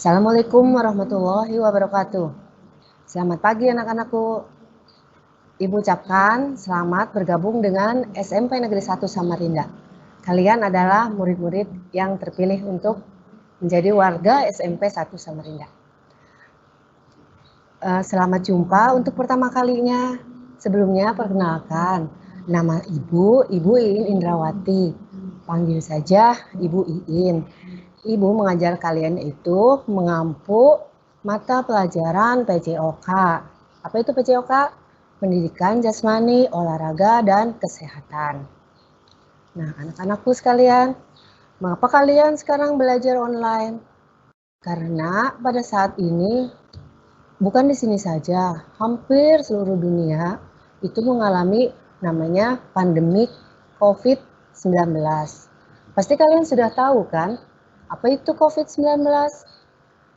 Assalamualaikum warahmatullahi wabarakatuh. Selamat pagi anak-anakku. Ibu ucapkan selamat bergabung dengan SMP Negeri 1 Samarinda. Kalian adalah murid-murid yang terpilih untuk menjadi warga SMP 1 Samarinda. Selamat jumpa untuk pertama kalinya. Sebelumnya perkenalkan, nama Ibu Iin Indrawati. Panggil saja Ibu Iin. Ibu mengajar kalian itu mengampu mata pelajaran PJOK. Apa itu PJOK? Pendidikan Jasmani, Olahraga, dan Kesehatan. Nah, anak-anakku sekalian, mengapa kalian sekarang belajar online? Karena pada saat ini, bukan di sini saja, hampir seluruh dunia itu mengalami namanya pandemi COVID-19. Pasti kalian sudah tahu kan? Apa itu COVID-19?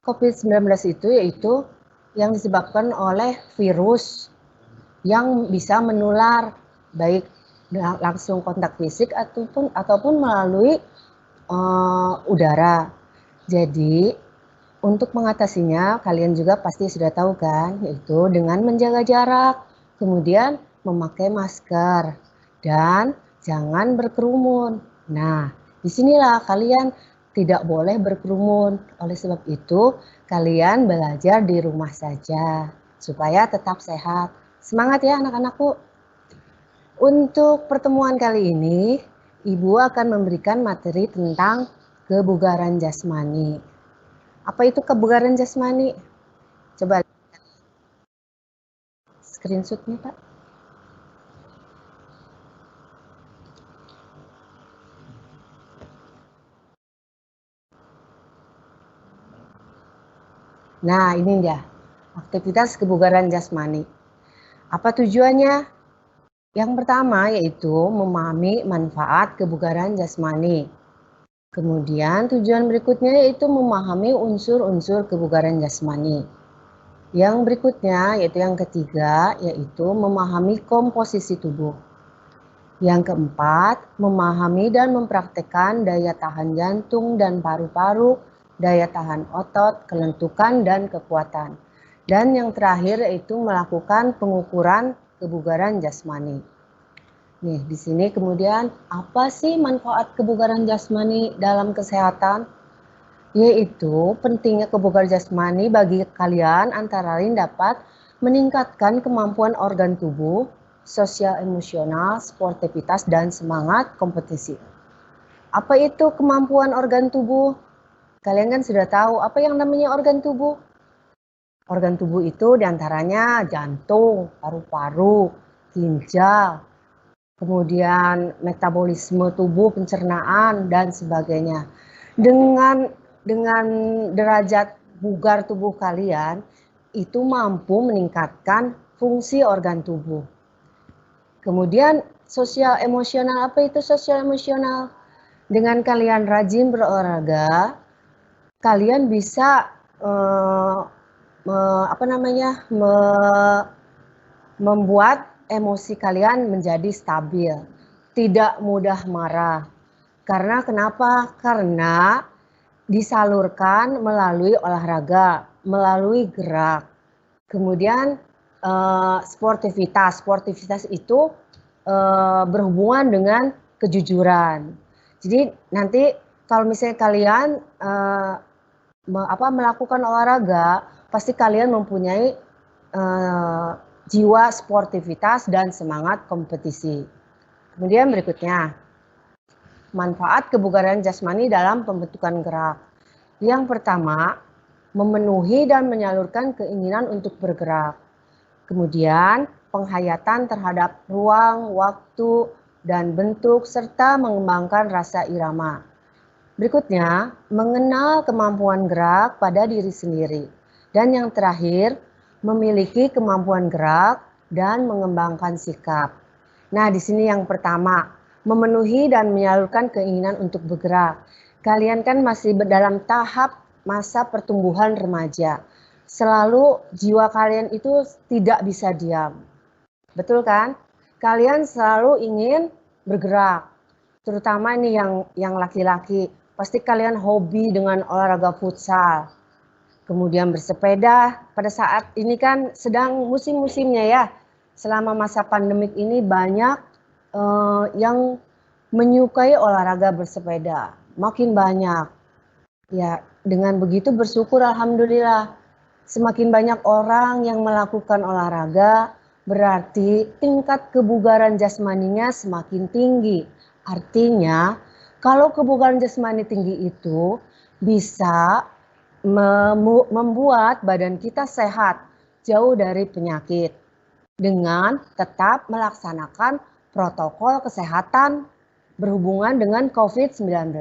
COVID-19 itu yaitu yang disebabkan oleh virus yang bisa menular baik langsung kontak fisik ataupun melalui udara. Jadi untuk mengatasinya kalian juga pasti sudah tahu kan, yaitu dengan menjaga jarak, kemudian memakai masker dan jangan berkerumun. Nah, disinilah kalian tidak boleh berkerumun. Oleh sebab itu, kalian belajar di rumah saja supaya tetap sehat. Semangat ya anak-anakku. Untuk pertemuan kali ini, Ibu akan memberikan materi tentang kebugaran jasmani. Apa itu kebugaran jasmani? Coba screenshot-nya, Pak. Nah, ini dia. Aktivitas kebugaran jasmani. Apa tujuannya? Yang pertama yaitu memahami manfaat kebugaran jasmani. Kemudian tujuan berikutnya yaitu memahami unsur-unsur kebugaran jasmani. Yang berikutnya yaitu yang ketiga yaitu memahami komposisi tubuh. Yang keempat, memahami dan mempraktekkan daya tahan jantung dan paru-paru, daya tahan otot, kelentukan, dan kekuatan. Dan yang terakhir yaitu melakukan pengukuran kebugaran jasmani. Nih, di sini kemudian apa sih manfaat kebugaran jasmani dalam kesehatan? Yaitu pentingnya kebugaran jasmani bagi kalian antara lain dapat meningkatkan kemampuan organ tubuh, sosial emosional, sportivitas, dan semangat kompetisi. Apa itu kemampuan organ tubuh? Kalian kan sudah tahu apa yang namanya organ tubuh. Organ tubuh itu diantaranya jantung, paru-paru, ginjal, kemudian metabolisme tubuh, pencernaan, dan sebagainya. Dengan derajat bugar tubuh kalian, itu mampu meningkatkan fungsi organ tubuh. Kemudian sosial emosional, apa itu sosial emosional? Dengan kalian rajin berolahraga, kalian bisa membuat emosi kalian menjadi stabil, tidak mudah marah. Karena kenapa? Karena disalurkan melalui olahraga, melalui gerak. Kemudian sportivitas. Sportivitas itu berhubungan dengan kejujuran. Jadi nanti kalau misalnya kalian melakukan olahraga, pasti kalian mempunyai jiwa sportivitas dan semangat kompetisi. Kemudian berikutnya, manfaat kebugaran jasmani dalam pembentukan gerak. Yang pertama, memenuhi dan menyalurkan keinginan untuk bergerak. Kemudian, penghayatan terhadap ruang, waktu, dan bentuk, serta mengembangkan rasa irama. Berikutnya, mengenal kemampuan gerak pada diri sendiri. Dan yang terakhir, memiliki kemampuan gerak dan mengembangkan sikap. Nah, di sini yang pertama, memenuhi dan menyalurkan keinginan untuk bergerak. Kalian kan masih dalam tahap masa pertumbuhan remaja. Selalu jiwa kalian itu tidak bisa diam. Betul kan? Kalian selalu ingin bergerak. Terutama ini yang laki-laki. Pasti kalian hobi dengan olahraga futsal. Kemudian bersepeda, pada saat ini kan sedang musim-musimnya ya. Selama masa pandemik ini banyak yang menyukai olahraga bersepeda, makin banyak. Ya, dengan begitu bersyukur alhamdulillah. Semakin banyak orang yang melakukan olahraga, berarti tingkat kebugaran jasmaninya semakin tinggi. Artinya, kalau kebugaran jasmani tinggi itu bisa membuat badan kita sehat, jauh dari penyakit, dengan tetap melaksanakan protokol kesehatan berhubungan dengan COVID-19.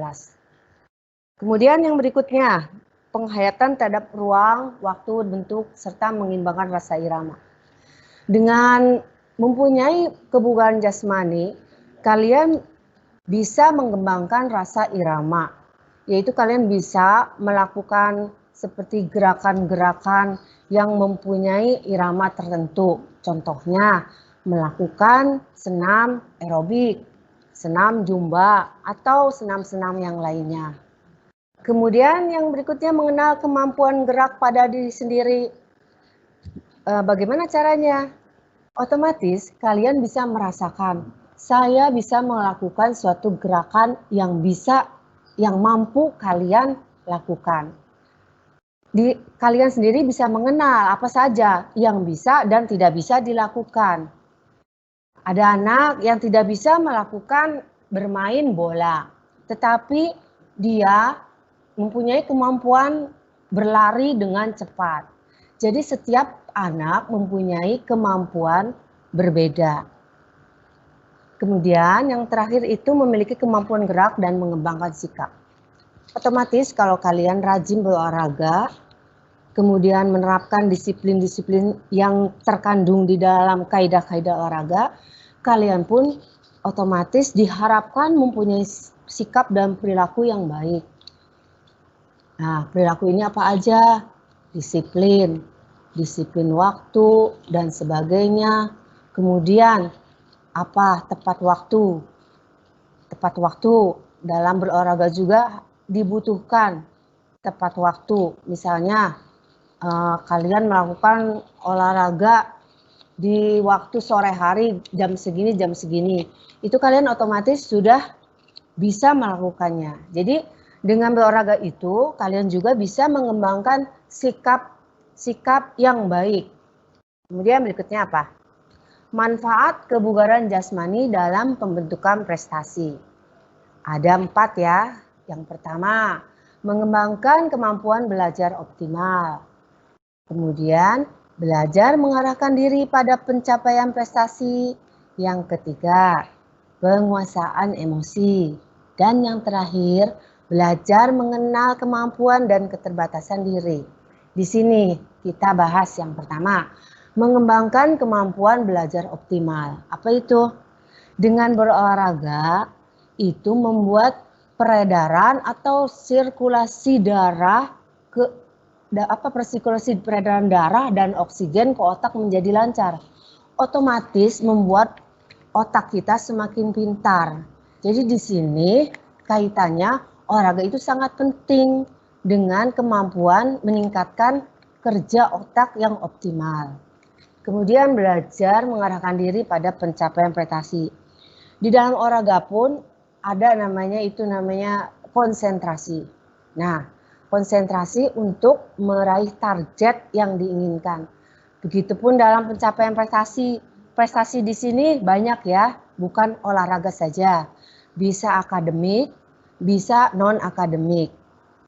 Kemudian yang berikutnya, penghayatan terhadap ruang, waktu, bentuk, serta mengimbangkan rasa irama. Dengan mempunyai kebugaran jasmani, kalian bisa mengembangkan rasa irama, yaitu kalian bisa melakukan seperti gerakan-gerakan yang mempunyai irama tertentu. Contohnya, melakukan senam aerobik, senam zumba, atau senam-senam yang lainnya. Kemudian yang berikutnya mengenal kemampuan gerak pada diri sendiri. Bagaimana caranya? Otomatis kalian bisa merasakan, saya bisa melakukan suatu gerakan yang mampu kalian lakukan. Kalian sendiri bisa mengenal apa saja yang bisa dan tidak bisa dilakukan. Ada anak yang tidak bisa melakukan bermain bola, tetapi dia mempunyai kemampuan berlari dengan cepat. Jadi setiap anak mempunyai kemampuan berbeda. Kemudian yang terakhir itu memiliki kemampuan gerak dan mengembangkan sikap. Otomatis kalau kalian rajin berolahraga, kemudian menerapkan disiplin-disiplin yang terkandung di dalam kaidah-kaidah olahraga, kalian pun otomatis diharapkan mempunyai sikap dan perilaku yang baik. Nah, perilaku ini apa aja? Disiplin waktu, dan sebagainya. Kemudian, apa? Tepat waktu. Tepat waktu dalam berolahraga juga dibutuhkan tepat waktu. Misalnya, kalian melakukan olahraga di waktu sore hari jam segini. Itu kalian otomatis sudah bisa melakukannya. Jadi dengan berolahraga itu kalian juga bisa mengembangkan sikap yang baik. Kemudian berikutnya apa? Manfaat kebugaran jasmani dalam pembentukan prestasi. Ada 4 ya. Yang pertama, mengembangkan kemampuan belajar optimal. Kemudian, belajar mengarahkan diri pada pencapaian prestasi. Yang ketiga, penguasaan emosi. Dan yang terakhir, belajar mengenal kemampuan dan keterbatasan diri. Di sini kita bahas yang pertama, mengembangkan kemampuan belajar optimal. Apa itu? Dengan berolahraga, itu membuat peredaran atau sirkulasi darah persirkulasi peredaran darah dan oksigen ke otak menjadi lancar. Otomatis membuat otak kita semakin pintar. Jadi di sini kaitannya olahraga itu sangat penting dengan kemampuan meningkatkan kerja otak yang optimal. Kemudian belajar mengarahkan diri pada pencapaian prestasi. Di dalam olahraga pun ada namanya konsentrasi. Nah, konsentrasi untuk meraih target yang diinginkan. Begitupun dalam pencapaian prestasi. Prestasi di sini banyak ya, bukan olahraga saja. Bisa akademik, bisa non-akademik.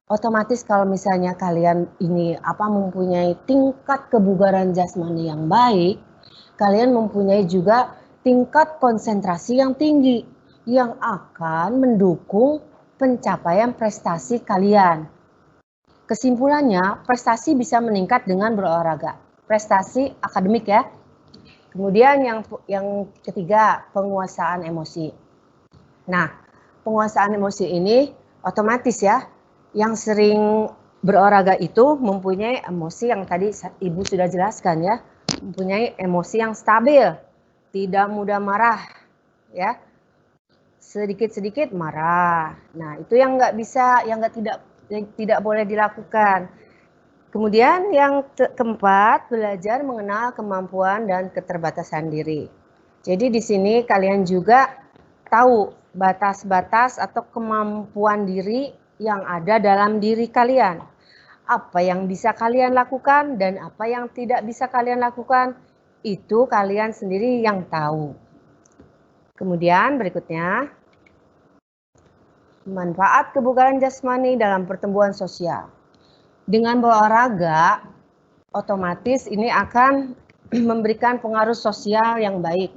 Otomatis kalau misalnya kalian ini mempunyai tingkat kebugaran jasmani yang baik, kalian mempunyai juga tingkat konsentrasi yang tinggi yang akan mendukung pencapaian prestasi kalian. Kesimpulannya, prestasi bisa meningkat dengan berolahraga. Prestasi akademik ya. Kemudian yang ketiga, penguasaan emosi. Nah, penguasaan emosi ini otomatis ya, yang sering berolahraga itu mempunyai emosi yang tadi Ibu sudah jelaskan ya, mempunyai emosi yang stabil, tidak mudah marah ya, sedikit-sedikit marah. Nah, itu yang tidak boleh dilakukan. Kemudian yang keempat, belajar mengenal kemampuan dan keterbatasan diri. Jadi di sini kalian juga tahu batas-batas atau kemampuan diri yang ada dalam diri kalian. Apa yang bisa kalian lakukan dan apa yang tidak bisa kalian lakukan, itu kalian sendiri yang tahu. Kemudian berikutnya, manfaat kebugaran jasmani dalam pertumbuhan sosial. Dengan berolahraga, otomatis ini akan memberikan pengaruh sosial yang baik.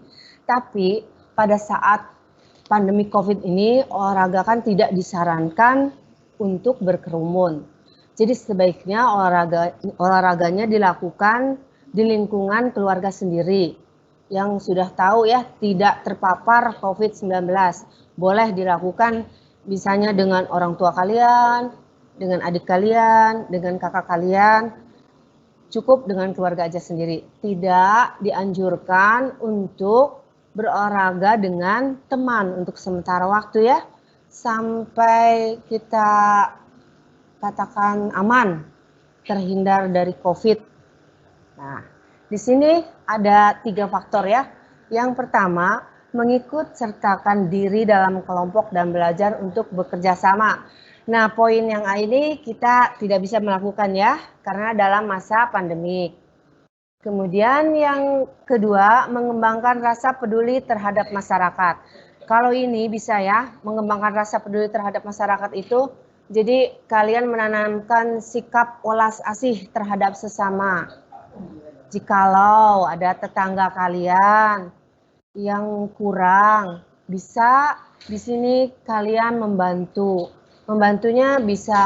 Tapi pada saat pandemi COVID ini, olahraga kan tidak disarankan untuk berkerumun. Jadi sebaiknya olahraganya dilakukan di lingkungan keluarga sendiri yang sudah tahu ya tidak terpapar COVID-19. Boleh dilakukan misalnya dengan orang tua kalian, dengan adik kalian, dengan kakak kalian, cukup dengan keluarga aja sendiri. Tidak dianjurkan untuk berolahraga dengan teman untuk sementara waktu ya, sampai kita katakan aman, terhindar dari COVID. Nah, di sini ada 3 faktor ya. Yang pertama, mengikut sertakan diri dalam kelompok dan belajar untuk bekerja sama. Nah, poin yang ini kita tidak bisa melakukan ya, karena dalam masa pandemi. Kemudian yang kedua, mengembangkan rasa peduli terhadap masyarakat. Kalau ini bisa ya, mengembangkan rasa peduli terhadap masyarakat itu, jadi kalian menanamkan sikap welas asih terhadap sesama. Jikalau ada tetangga kalian yang kurang, bisa di sini kalian membantu. Membantunya bisa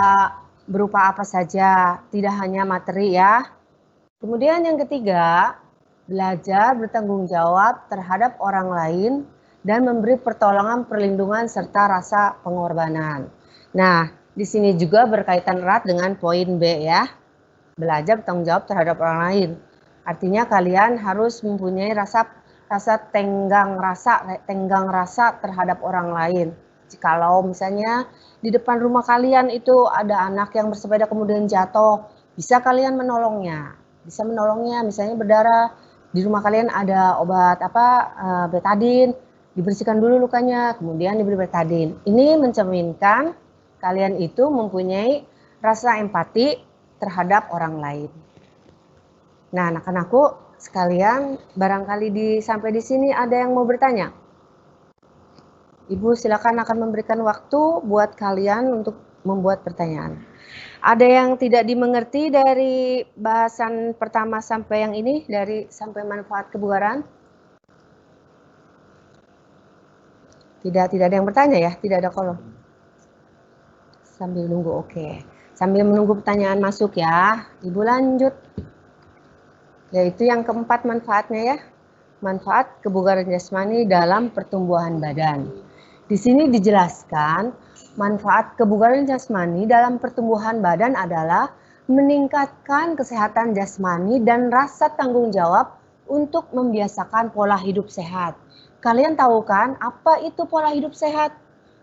berupa apa saja, tidak hanya materi ya. Kemudian yang ketiga, belajar bertanggung jawab terhadap orang lain dan memberi pertolongan, perlindungan, serta rasa pengorbanan. Nah, di sini juga berkaitan erat dengan poin B ya, belajar bertanggung jawab terhadap orang lain. Artinya kalian harus mempunyai rasa tenggang rasa terhadap orang lain. Jikalau misalnya di depan rumah kalian itu ada anak yang bersepeda kemudian jatuh, bisa kalian menolongnya. Bisa menolongnya, misalnya berdarah, di rumah kalian ada obat betadin, dibersihkan dulu lukanya, kemudian diberi betadin. Ini mencerminkan kalian itu mempunyai rasa empati terhadap orang lain. Nah, anak-anakku sekalian, barangkali sampai di sini ada yang mau bertanya. Ibu silakan akan memberikan waktu buat kalian untuk membuat pertanyaan. Ada yang tidak dimengerti dari bahasan pertama sampai yang ini, sampai manfaat kebugaran? Tidak ada yang bertanya ya, tidak ada kolom. Sambil nunggu, oke. Sambil menunggu pertanyaan masuk ya, Ibu lanjut. Yaitu yang keempat manfaatnya ya, manfaat kebugaran jasmani dalam pertumbuhan badan. Di sini dijelaskan manfaat kebugaran jasmani dalam pertumbuhan badan adalah meningkatkan kesehatan jasmani dan rasa tanggung jawab untuk membiasakan pola hidup sehat. Kalian tahu kan apa itu pola hidup sehat?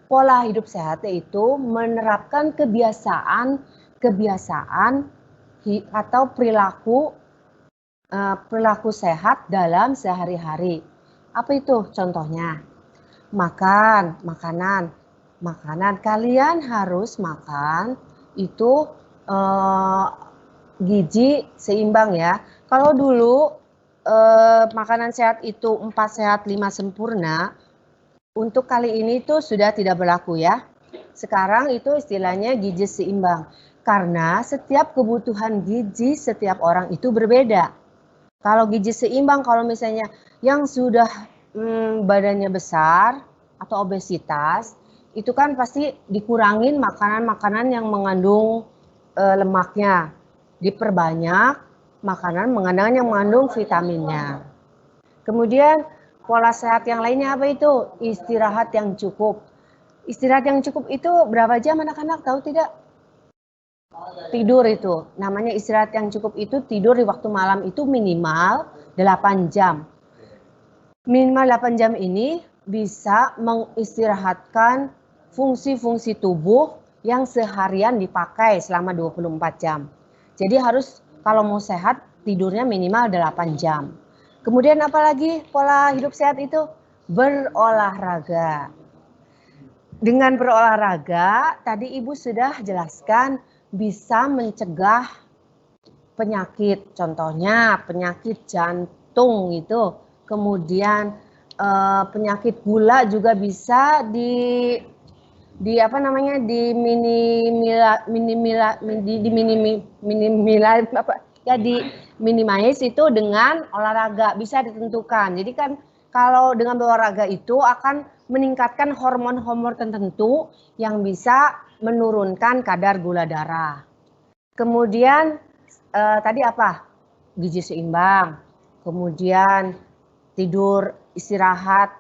Pola hidup sehat yaitu menerapkan kebiasaan atau perilaku sehat dalam sehari-hari. Apa itu contohnya? Makanan. Kalian harus makan itu gizi seimbang ya. Kalau dulu makanan sehat itu 4 sehat 5 sempurna, untuk kali ini tuh sudah tidak berlaku ya. Sekarang itu istilahnya gizi seimbang. Karena setiap kebutuhan gizi setiap orang itu berbeda. Kalau gizi seimbang, kalau misalnya yang sudah badannya besar atau obesitas, itu kan pasti dikurangin makanan-makanan yang mengandung lemaknya. Diperbanyak makanan yang mengandung vitaminnya. Kemudian pola sehat yang lainnya apa itu? Istirahat yang cukup. Istirahat yang cukup itu berapa jam anak-anak tahu tidak? Tidur itu. Namanya istirahat yang cukup itu tidur di waktu malam itu minimal 8 jam. Minimal 8 jam ini bisa mengistirahatkan fungsi-fungsi tubuh yang seharian dipakai selama 24 jam. Jadi harus kalau mau sehat tidurnya minimal 8 jam. Kemudian apalagi pola hidup sehat itu? Berolahraga. Dengan berolahraga, tadi Ibu sudah jelaskan bisa mencegah penyakit. Contohnya penyakit jantung itu. Kemudian penyakit gula juga bisa minimize itu dengan olahraga, bisa ditentukan. Jadi kan kalau dengan berolahraga itu akan meningkatkan hormon-hormon tertentu yang bisa menurunkan kadar gula darah. Kemudian tadi apa? Gizi seimbang. Kemudian tidur istirahat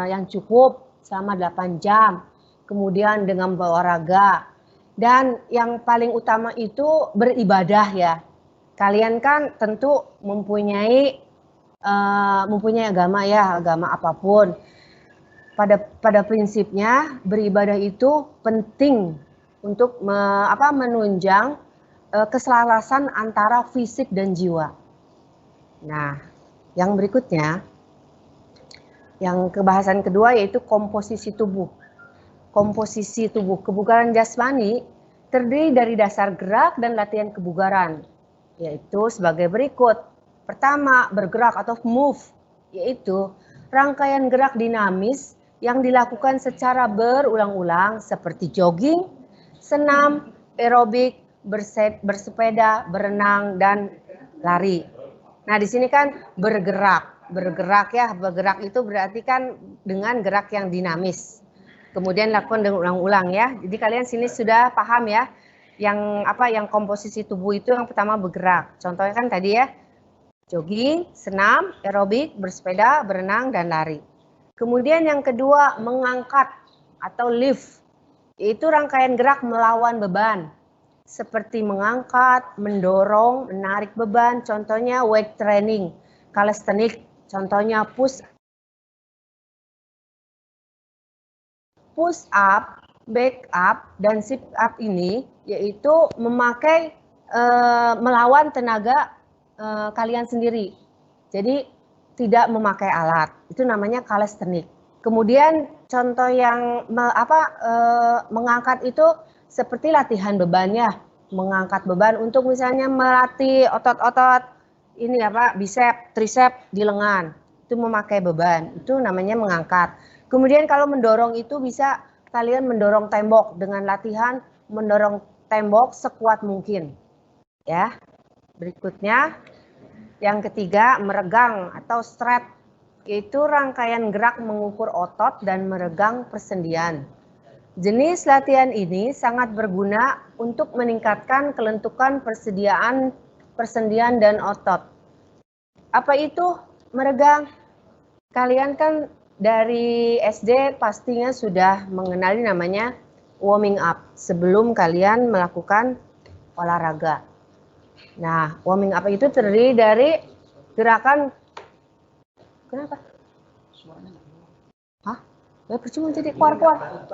yang cukup selama 8 jam. Kemudian dengan berolahraga. Dan yang paling utama itu beribadah ya. Kalian kan tentu mempunyai agama ya, agama apapun. Pada prinsipnya beribadah itu penting untuk menunjang keselarasan antara fisik dan jiwa. Nah, yang berikutnya, yang kebahasan kedua yaitu komposisi tubuh. Komposisi tubuh kebugaran jasmani terdiri dari dasar gerak dan latihan kebugaran, yaitu sebagai berikut. Pertama, bergerak atau move, yaitu rangkaian gerak dinamis yang dilakukan secara berulang-ulang seperti jogging, senam, aerobik, bersepeda, berenang, dan lari. Nah, di sini kan bergerak ya, bergerak itu berarti kan dengan gerak yang dinamis. Kemudian lakukan dengan ulang-ulang ya. Jadi kalian sini sudah paham ya, yang komposisi tubuh itu yang pertama bergerak. Contohnya kan tadi ya, jogging, senam, aerobik, bersepeda, berenang, dan lari. Kemudian yang kedua mengangkat atau lift, yaitu rangkaian gerak melawan beban. Seperti mengangkat, mendorong, menarik beban, contohnya weight training, calisthenics, contohnya push up, back up, dan sit up ini yaitu memakai melawan tenaga kalian sendiri. Jadi tidak memakai alat. Itu namanya calisthenics. Kemudian contoh yang mengangkat itu seperti latihan beban ya. Mengangkat beban untuk misalnya melatih otot-otot ini bicep, tricep di lengan. Itu memakai beban. Itu namanya mengangkat. Kemudian kalau mendorong itu bisa kalian mendorong tembok dengan latihan mendorong tembok sekuat mungkin. Ya. Berikutnya yang ketiga meregang atau stretch, yaitu rangkaian gerak mengukur otot dan meregang persendian. Jenis latihan ini sangat berguna untuk meningkatkan kelentukan persendian dan otot. Apa itu meregang? Kalian kan dari SD pastinya sudah mengenali namanya warming up sebelum kalian melakukan olahraga. Nah, warming up itu terdiri dari gerakan. Kenapa? Hah? Ya percuma jadi keluar-keluar.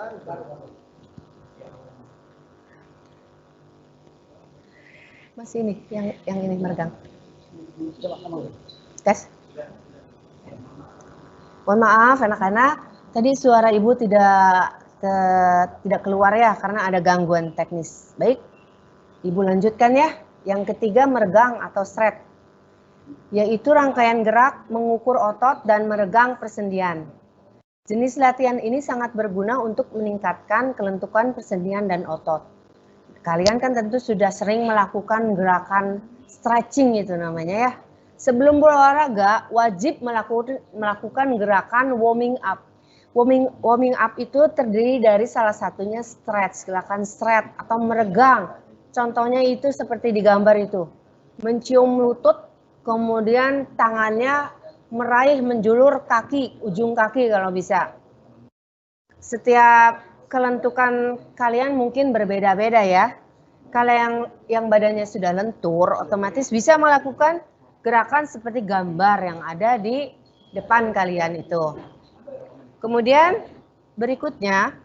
Masih ini, yang ini meregang. Tes. Mohon maaf anak-anak, tadi suara ibu tidak keluar ya karena ada gangguan teknis. Baik, ibu lanjutkan ya. Yang ketiga meregang atau stretch, yaitu rangkaian gerak mengukur otot dan meregang persendian. Jenis latihan ini sangat berguna untuk meningkatkan kelentukan persendian dan otot. Kalian kan tentu sudah sering melakukan gerakan stretching itu namanya ya. Sebelum berolahraga wajib melakukan gerakan warming up. Warming up itu terdiri dari salah satunya stretch, gerakan stretch atau meregang. Contohnya itu seperti di gambar itu. Mencium lutut, kemudian tangannya meraih menjulur kaki, ujung kaki kalau bisa. Setiap kelentukan kalian mungkin berbeda-beda ya. Kalau yang badannya sudah lentur, otomatis bisa melakukan gerakan seperti gambar yang ada di depan kalian itu. Kemudian berikutnya,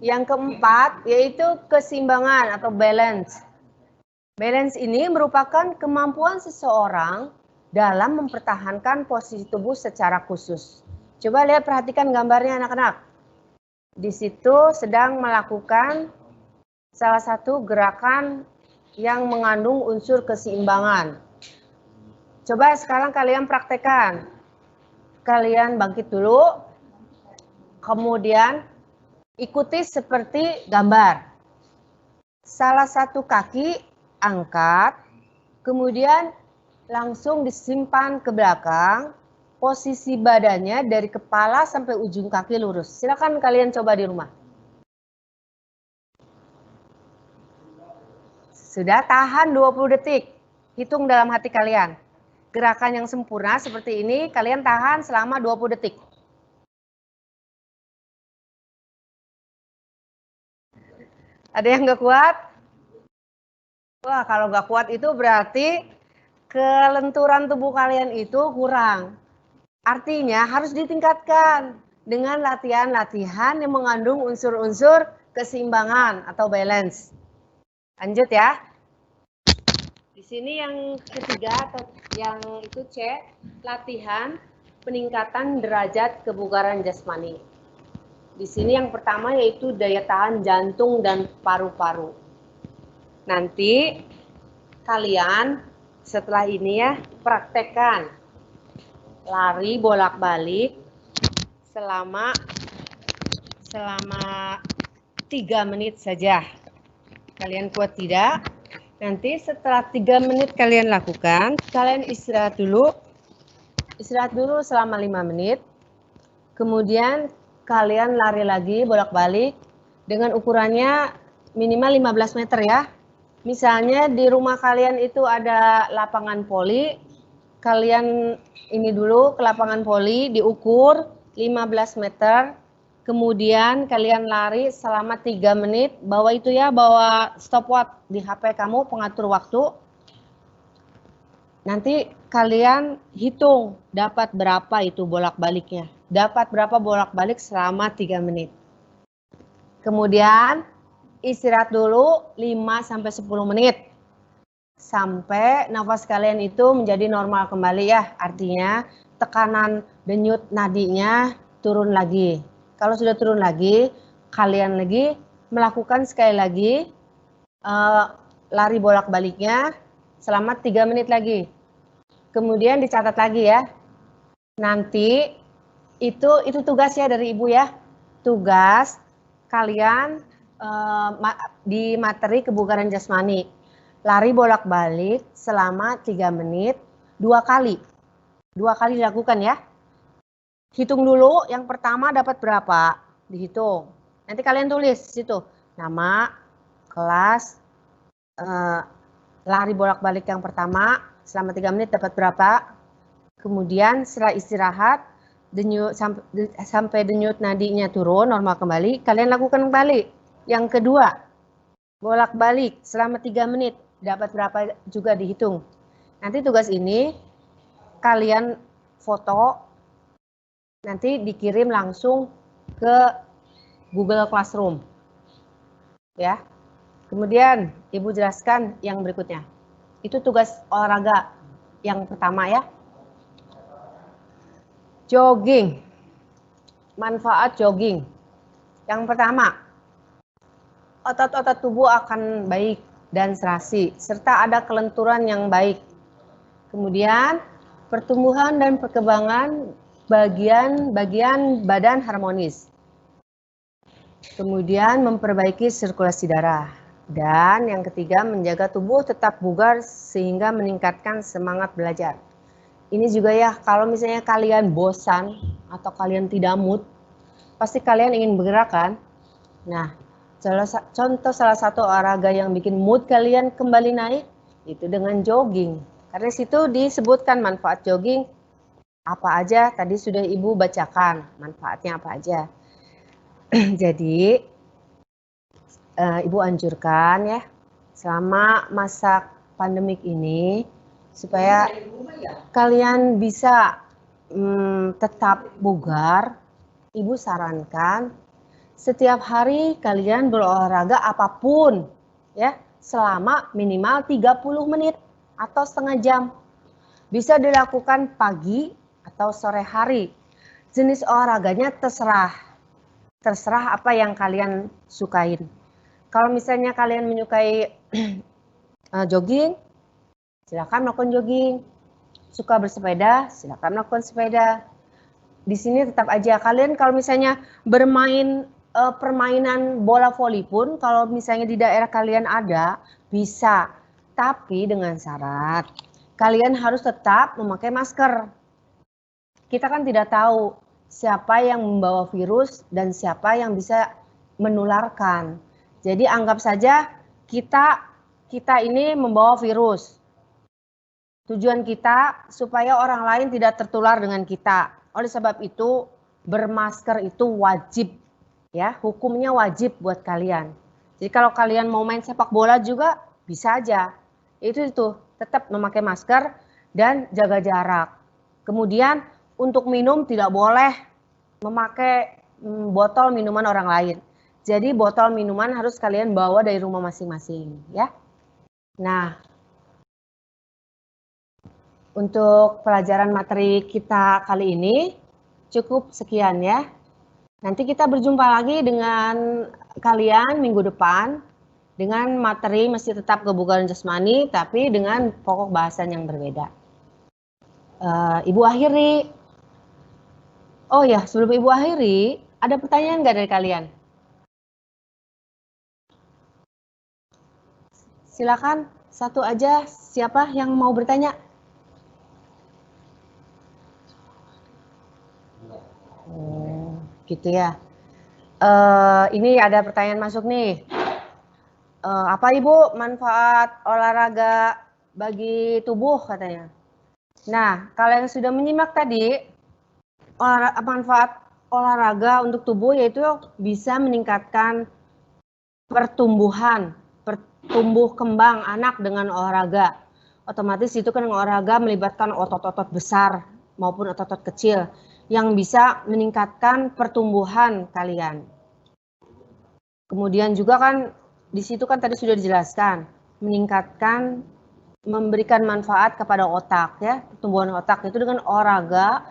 yang keempat yaitu keseimbangan atau balance. Balance ini merupakan kemampuan seseorang dalam mempertahankan posisi tubuh secara khusus. Coba lihat, perhatikan gambarnya anak-anak. Di situ sedang melakukan salah satu gerakan yang mengandung unsur keseimbangan. Coba sekarang kalian praktekkan. Kalian bangkit dulu, kemudian ikuti seperti gambar. Salah satu kaki angkat, kemudian langsung disimpan ke belakang, posisi badannya dari kepala sampai ujung kaki lurus. Silakan kalian coba di rumah. Sudah, tahan 20 detik. Hitung dalam hati kalian. Gerakan yang sempurna seperti ini, kalian tahan selama 20 detik. Ada yang nggak kuat? Wah, kalau nggak kuat itu berarti kelenturan tubuh kalian itu kurang. Artinya harus ditingkatkan dengan latihan-latihan yang mengandung unsur-unsur keseimbangan atau balance. Lanjut ya. Di sini yang ketiga atau yang itu C, latihan peningkatan derajat kebugaran jasmani. Di sini yang pertama yaitu daya tahan jantung dan paru-paru. Nanti kalian setelah ini ya praktekkan lari bolak-balik selama 3 menit saja. Kalian kuat tidak? Nanti setelah 3 menit kalian lakukan, kalian istirahat dulu. Istirahat dulu selama 5 menit. Kemudian kalian lari lagi bolak-balik dengan ukurannya minimal 15 meter ya. Misalnya di rumah kalian itu ada lapangan voli, kalian ini dulu ke lapangan voli diukur 15 meter. Kemudian kalian lari selama 3 menit, bawa itu ya, bawa stopwatch di HP kamu, pengatur waktu. Nanti kalian hitung dapat berapa itu bolak-baliknya. Dapat berapa bolak-balik selama 3 menit. Kemudian istirahat dulu 5-10 menit. Sampai nafas kalian itu menjadi normal kembali ya. Artinya tekanan denyut nadinya turun lagi. Kalau sudah turun lagi, kalian lagi melakukan sekali lagi lari bolak-baliknya selama 3 menit lagi. Kemudian dicatat lagi ya. Nanti itu tugas ya dari Ibu ya. Tugas kalian di materi kebugaran jasmani. Lari bolak-balik selama 3 menit 2 kali. 2 kali dilakukan ya. Hitung dulu, yang pertama dapat berapa, dihitung. Nanti kalian tulis situ, nama, kelas, lari bolak-balik yang pertama, selama 3 menit dapat berapa. Kemudian setelah istirahat, sampai denyut nadinya turun, normal kembali, kalian lakukan kembali. Yang kedua, bolak-balik selama 3 menit, dapat berapa juga dihitung. Nanti tugas ini, kalian foto, nanti dikirim langsung ke Google Classroom. Ya. Kemudian Ibu jelaskan yang berikutnya. Itu tugas olahraga yang pertama ya. Jogging. Manfaat jogging. Yang pertama, otot-otot tubuh akan baik dan serasi, serta ada kelenturan yang baik. Kemudian, pertumbuhan dan perkembangan bagian-bagian badan harmonis. Kemudian memperbaiki sirkulasi darah. Dan yang ketiga, menjaga tubuh tetap bugar sehingga meningkatkan semangat belajar. Ini juga ya, kalau misalnya kalian bosan atau kalian tidak mood, pasti kalian ingin bergerak kan? Nah, contoh salah satu olahraga yang bikin mood kalian kembali naik, itu dengan jogging. Karena situ disebutkan manfaat jogging apa aja, tadi sudah Ibu bacakan manfaatnya apa aja. Jadi Ibu anjurkan ya selama masa pandemik ini supaya kalian bisa tetap bugar. Ibu sarankan setiap hari kalian berolahraga apapun ya, selama minimal 30 menit atau setengah jam. Bisa dilakukan pagi atau sore hari. Jenis olahraganya terserah apa yang kalian sukain. Kalau misalnya kalian menyukai jogging, silakan melakukan jogging. Suka bersepeda, silakan melakukan sepeda. Di sini tetap aja kalian kalau misalnya bermain permainan bola voli pun kalau misalnya di daerah kalian ada bisa, tapi dengan syarat kalian harus tetap memakai masker. Kita kan tidak tahu siapa yang membawa virus dan siapa yang bisa menularkan. Jadi anggap saja kita ini membawa virus. Tujuan kita supaya orang lain tidak tertular dengan kita. Oleh sebab itu bermasker itu wajib. Ya, hukumnya wajib buat kalian. Jadi kalau kalian mau main sepak bola juga bisa aja. Itu tetap memakai masker dan jaga jarak. Kemudian untuk minum tidak boleh memakai botol minuman orang lain. Jadi botol minuman harus kalian bawa dari rumah masing-masing, ya. Nah, untuk pelajaran materi kita kali ini cukup sekian ya. Nanti kita berjumpa lagi dengan kalian minggu depan dengan materi masih tetap kebugaran jasmani tapi dengan pokok bahasan yang berbeda. Ibu akhiri. Oh ya, sebelum Ibu akhiri, ada pertanyaan nggak dari kalian? Silakan, satu aja. Siapa yang mau bertanya? Gitu ya. Ini ada pertanyaan masuk nih. Apa Ibu manfaat olahraga bagi tubuh katanya? Nah, kalau yang sudah menyimak tadi, manfaat olahraga untuk tubuh yaitu bisa meningkatkan pertumbuh kembang anak dengan olahraga. Otomatis itu kan olahraga melibatkan otot-otot besar maupun otot-otot kecil yang bisa meningkatkan pertumbuhan kalian. Kemudian juga kan di situ kan tadi sudah dijelaskan meningkatkan, memberikan manfaat kepada otak ya, pertumbuhan otak itu dengan olahraga.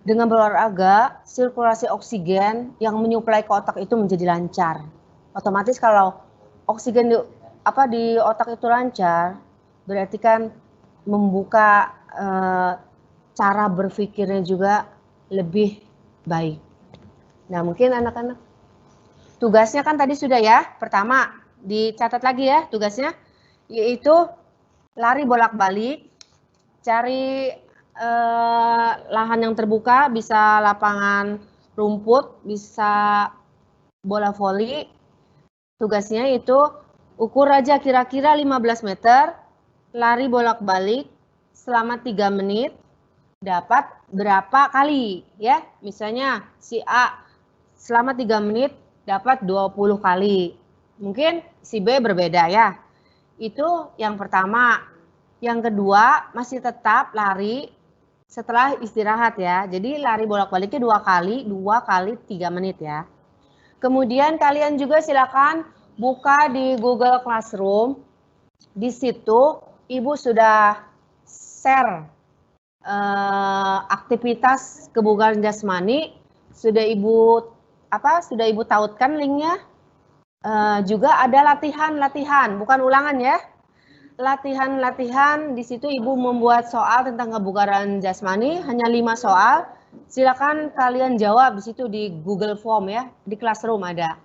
Dengan berolahraga, sirkulasi oksigen yang menyuplai ke otak itu menjadi lancar. Otomatis kalau oksigen di otak itu lancar, berarti kan membuka cara berpikirnya juga lebih baik. Nah, mungkin anak-anak tugasnya kan tadi sudah ya. Pertama, dicatat lagi ya tugasnya, yaitu lari bolak-balik, cari lahan yang terbuka, bisa lapangan rumput, bisa bola voli. Tugasnya itu ukur aja kira-kira 15 meter, lari bolak-balik selama 3 menit, dapat berapa kali ya. Misalnya si A selama 3 menit dapat 20 kali. Mungkin si B berbeda ya. Itu yang pertama. Yang kedua masih tetap lari setelah istirahat ya. Jadi lari bolak-baliknya 2 kali 3 menit ya. Kemudian kalian juga silakan buka di Google Classroom. Di situ Ibu sudah share aktivitas kebugaran jasmani. Sudah Ibu tautkan linknya. Juga ada latihan, bukan ulangan ya. Latihan di situ Ibu membuat soal tentang kebugaran jasmani, hanya 5 soal. Silakan kalian jawab di situ di Google Form ya, di Classroom ada.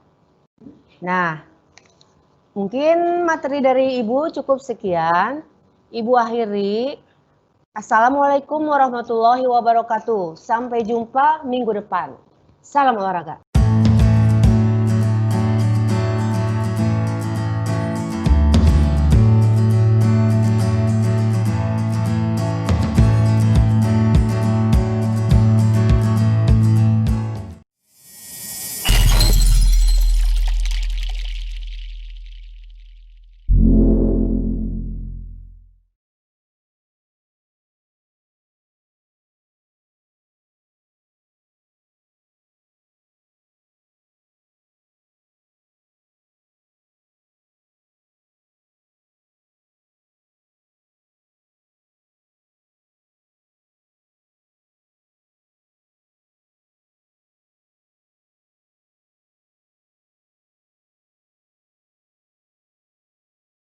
Nah, mungkin materi dari Ibu cukup sekian. Ibu akhiri. Assalamualaikum warahmatullahi wabarakatuh. Sampai jumpa minggu depan. Salam olahraga.